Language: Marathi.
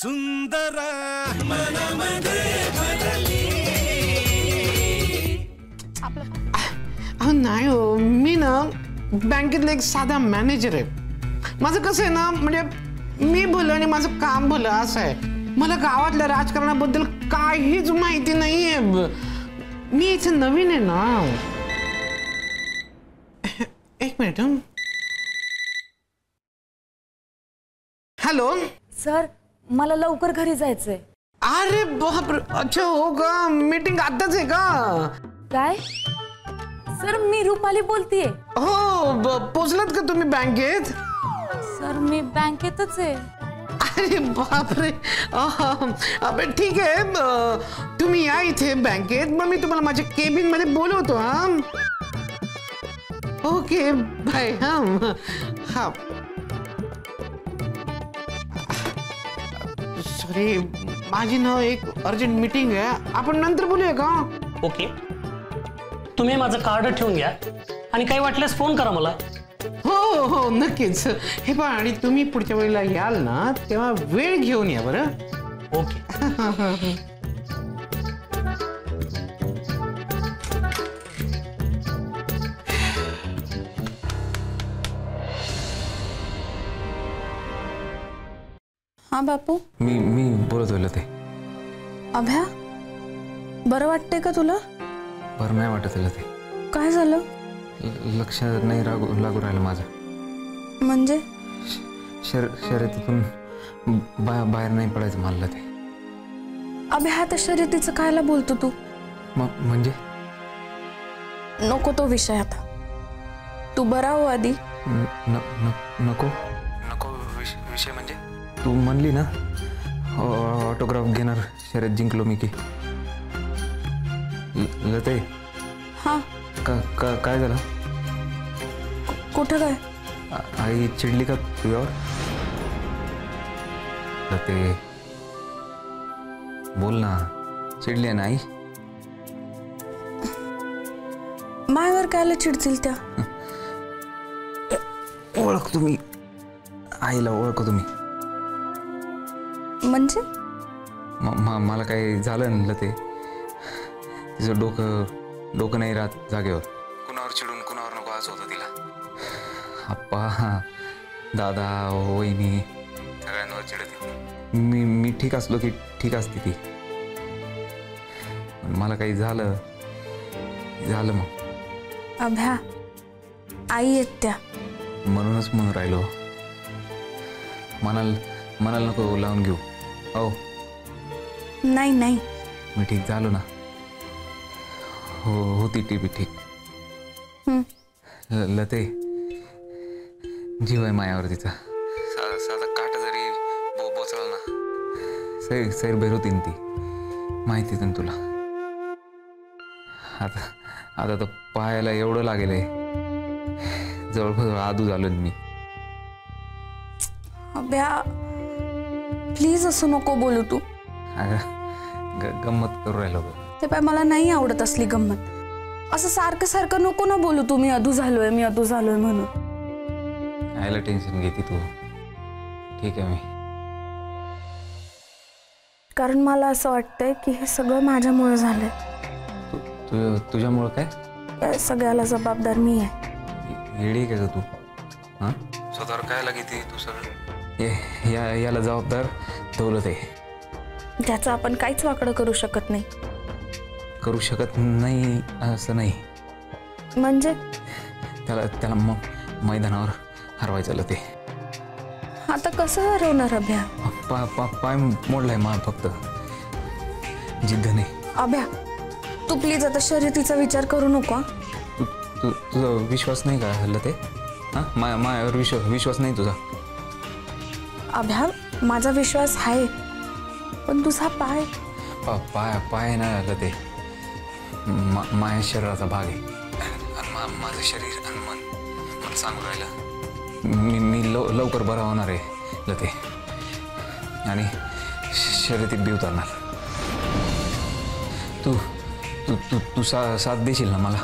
सुंदर मनामध्ये भरली. नाही हो, मी ना बँकेतला एक साधा मॅनेजर आहे. माझं कसं आहे ना, म्हणजे मी भलं आणि माझं काम भलं असं आहे. मला गावातल्या राजकारणाबद्दल काहीच माहिती नाहीये. मी इथे नवीन आहे ना. एक मिनिट. हॅलो सर, मला लवकर घरी जायचंय. अरे बापरे, अच्छा हो का? मीटिंग आताच आहे का? काय सर, मी रुपाली बोलतीये. हो, पोचलात का तुम्ही बँकेत? सर, मी बँकेतच आहे. अरे बापरे, अबे ठीक आहे, तुम्ही या इथे बँकेत, मग मी तुम्हाला माझ्या केबिन मध्ये बोलवतो. हा, ओके बाय. हा, सॉरी, माझी ना एक अर्जंट मीटिंग आहे. आपण नंतर बोलूया का? ओके, तुम्ही माझं कार्ड ठेवून घ्या आणि काही वाटल्यास फोन करा मला. हो हो नक्कीच. हे पहा, आणि तुम्ही पुढच्या वेळेला याल ना तेव्हा वेळ घेऊन या बरं. ओके. हा बापू, मी बोलत होईल ते. अभ्या, बरं वाटतंय का तुला? बरं नाही वाटत ते. काय झालं? लक्ष नाही लागू राहिलं माझं. म्हणजे? शर्यतीतून बाहेर नाही पडायचं मला ते. अभ्या, आता शर्यतीचं कायला बोलतो तू? म्हणजे नको तो विषय आता. तू बरा हो आधी. नको विषय म्हणजे तू म्हणली ना ऑटोग्राफ घेणार शर्यत जिंकलो मी की. लते. हा, काय झालं? कुठं काय? आई चिडली का तुझ्यावर? लते बोल ना, चिडली आहे ना आई? मायावर कायला चिडतील त्या? ओळखतो मी आईला, ओळखतो मी. म्हणजे? मला काही झालं ना ते. तिचं डोकं नाही राहत जागेवर. कुणावर चिडून कुणावर नको असं होतं तिला. आप्पा, दादा, वहिनी सगळ्यांवर चिडते. मी ठीक असलो की ठीक असते ती. मला काही झालं मग. अभ्या, आई येत त्या. म्हणूनच म्हणून राहिलो. मनाला नको लावून घेऊ. हो नाही, मी ठीक झालो ना. होती टीबी ठीक. लते, जीव आहे मायावर तिचा. साधा काटा जरी बोचला ना सैर बेर होती ती. माहिती ना तुला. आता तर पायाला एवढं लागेल आहे, जवळपास आदू झालो मी. अभ्या, प्लीज असं नको बोलू तू. अगं गंमत करू राहिलो. ते पाय, मला नाही आवडत असली गंमत. असं सारखं नको ना बोलू तू. मी अधू झालोय म्हणून. आयला टेन्शन घेते तू. ठीक आहे मी. कारण मला असं वाटतंय की हे सगळं माझ्यामुळे झालंय. तुझ्यामुळं काय? या सगळ्याला जबाबदार मी आहे. येडी का तू? हां, स्वतःवर काय लागते तू सगळं? याला जबाबदार दौलत आहे. त्याचं आपण काहीच वाकडं करू शकत नाही. करू शकत नाही असं नाही. म्हणजे? त्याला मैदानावर हरवायचं ते. आता कसं हरवणार अभ्या? पाय मोडलाय मा फक्त. जिद्द नाही. अभ्या, तू प्लीज आता शर्यतीचा विचार करू नको. तुझा विश्वास नाही का हल्लं ते? हां, मायावर विश्वास नाही तुझा? अभ्या, माझा विश्वास आहे, पण तुझा पाय पाय नाही आलं ते. माझ्या शरीराचा भाग आहे. माझं शरीर आणि मन मला सांगू राहिलं मी लवकर बरा होणार आहे लते. आणि शर्यतीत बी उतरणार. तू साथ देशील ना मला?